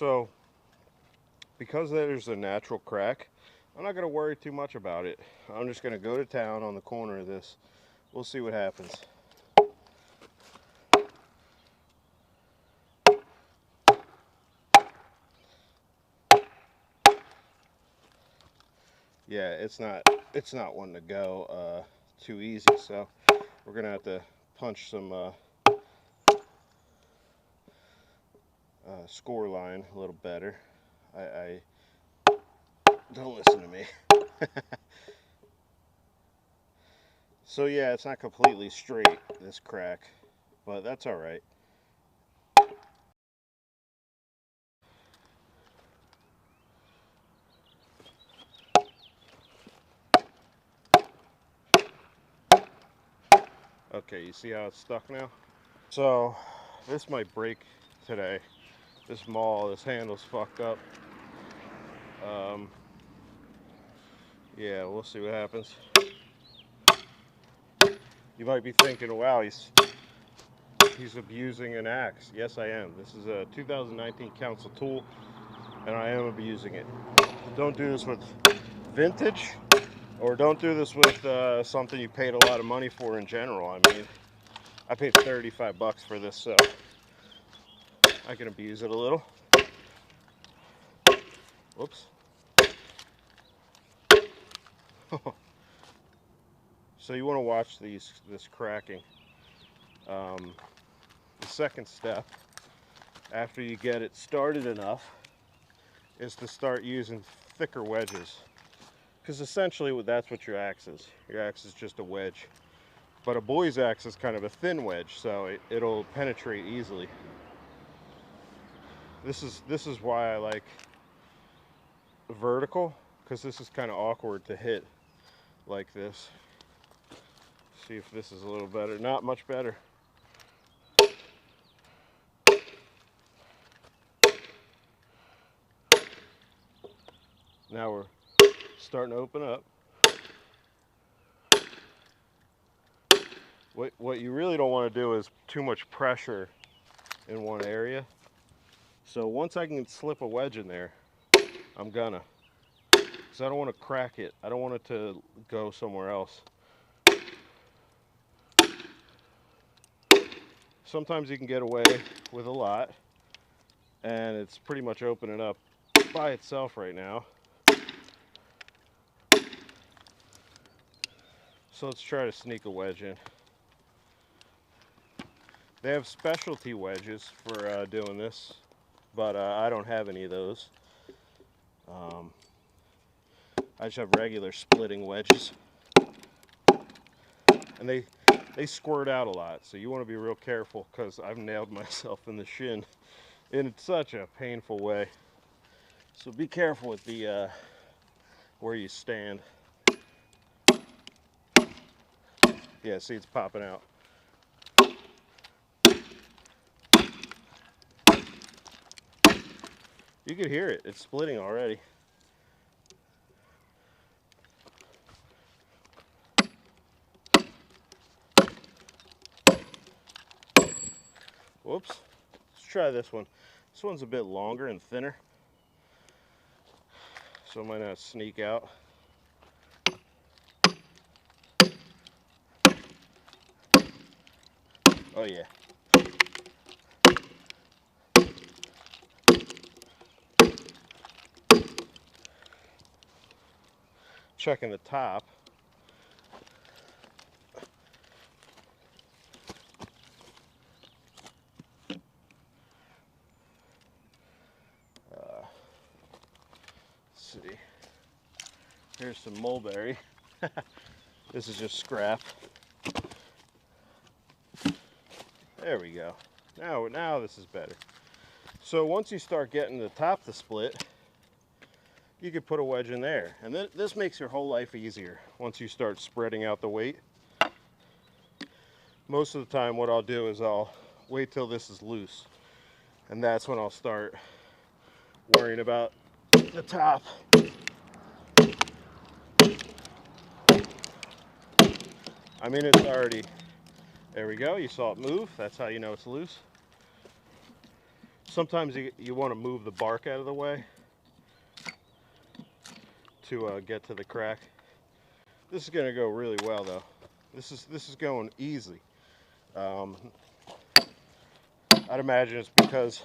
So because there's a natural crack, I'm not going to worry too much about it. I'm just going to go to town on the corner of this. We'll see what happens. Yeah, it's not one to go too easy, so we're going to have to punch some score line a little better. I don't listen to me. So yeah, it's not completely straight, this crack, but that's all right. Okay, you see how it's stuck now? So this might break today. This this handle's fucked up. Yeah, we'll see what happens. You might be thinking, wow, he's abusing an axe. Yes, I am. This is a 2019 Council tool, and I am abusing it. Don't do this with vintage, or don't do this with something you paid a lot of money for in general. I mean, I paid 35 bucks for this, so I can abuse it a little. Whoops. So you want to watch this cracking. The second step, after you get it started enough, is to start using thicker wedges. Because essentially that's what your axe is. Your axe is just a wedge. But a boy's axe is kind of a thin wedge, so it'll penetrate easily. This is why I like vertical, because this is kind of awkward to hit like this. See if this is a little better. Not much better. Now we're starting to open up. What you really don't want to do is too much pressure in one area. So once I can slip a wedge in there, I'm gonna. Because I don't want to crack it. I don't want it to go somewhere else. Sometimes you can get away with a lot, and it's pretty much opening up by itself right now. So let's try to sneak a wedge in. They have specialty wedges for doing this, but I don't have any of those. I just have regular splitting wedges, and they squirt out a lot, so you want to be real careful, because I've nailed myself in the shin in such a painful way. So be careful with the where you stand. Yeah, see, it's popping out. You can hear it. It's splitting already. Whoops. Let's try this one. This one's a bit longer and thinner, so it might not sneak out. Oh yeah. Checking the top. Let's see. Here's some mulberry. This is just scrap. There we go. Now this is better. So once you start getting the top to split, you could put a wedge in there. And this makes your whole life easier once you start spreading out the weight. Most of the time what I'll do is I'll wait till this is loose. And that's when I'll start worrying about the top. I mean, it's already, there we go, you saw it move. That's how you know it's loose. sometimes you want to move the bark out of the way to get to the crack. This is going to go really well though. This is going easy. I'd imagine it's because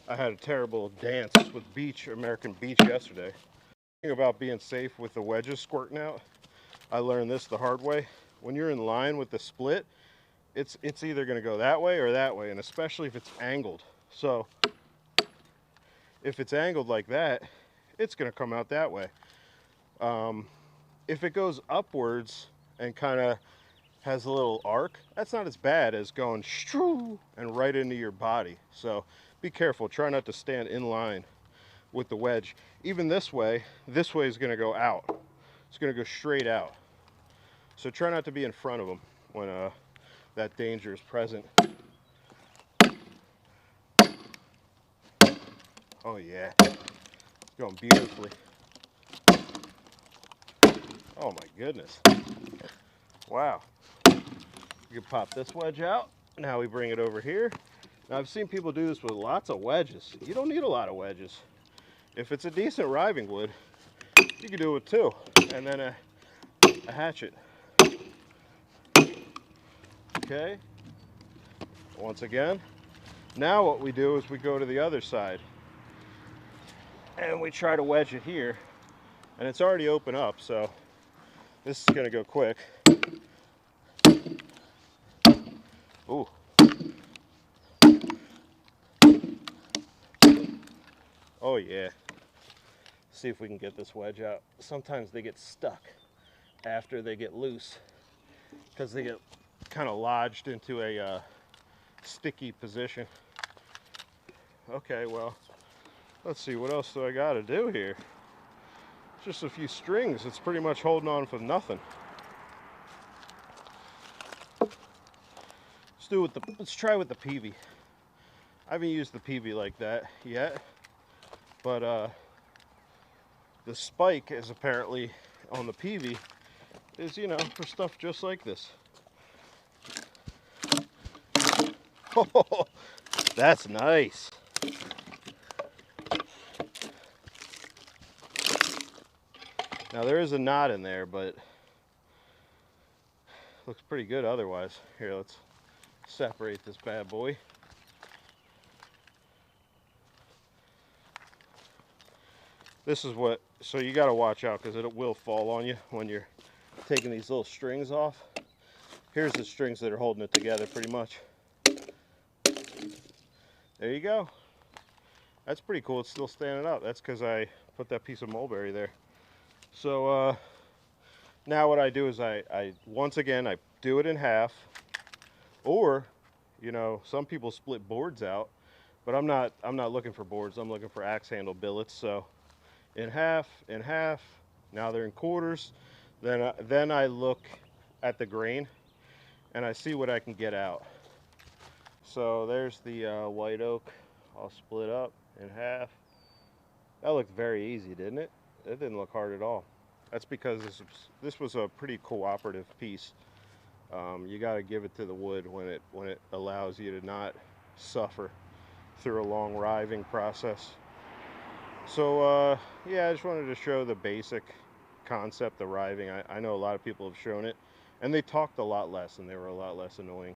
I had a terrible dance with American Beach yesterday. The thing about being safe with the wedges squirting out, I learned this the hard way. When you're in line with the split, it's either going to go that way or that way, and especially if it's angled. So if it's angled like that, it's going to come out that way. If it goes upwards and kind of has a little arc, that's not as bad as going shoo and right into your body. So be careful. Try not to stand in line with the wedge. Even this way is going to go out. It's going to go straight out. So try not to be in front of them when that danger is present. Oh yeah, it's going beautifully. Oh my goodness. Wow. You can pop this wedge out. Now we bring it over here. Now I've seen people do this with lots of wedges. You don't need a lot of wedges. If it's a decent riving wood, you can do it with two. And then a hatchet. Okay. Once again. Now what we do is we go to the other side. And we try to wedge it here. And it's already open up, so this is going to go quick. Ooh. Oh yeah. See if we can get this wedge out. Sometimes they get stuck after they get loose because they get kind of lodged into a sticky position. Okay, well, let's see, what else do I got to do here? Just a few strings. It's pretty much holding on for nothing. Let's try with the PV. I haven't used the PV like that yet, but the spike is apparently on the PV is, you know, for stuff just like this. Oh, that's nice. Now there is a knot in there, but looks pretty good otherwise. Here, let's separate this bad boy. This is what, so you got to watch out because it will fall on you when you're taking these little strings off. Here's the strings that are holding it together pretty much. There you go. That's pretty cool. It's still standing up. That's because I put that piece of mulberry there. So now what I do is I once again I do it in half, or you know, some people split boards out, but I'm not looking for boards. I'm looking for axe handle billets. So in half, now they're in quarters. Then I look at the grain and I see what I can get out. So there's the white oak all split up in half. That looked very easy, didn't it? It didn't look hard at all. That's because this was a pretty cooperative piece. You got to give it to the wood when it allows you to not suffer through a long riving process. So yeah, I just wanted to show the basic concept of riving. I know a lot of people have shown it, and they talked a lot less, and they were a lot less annoying.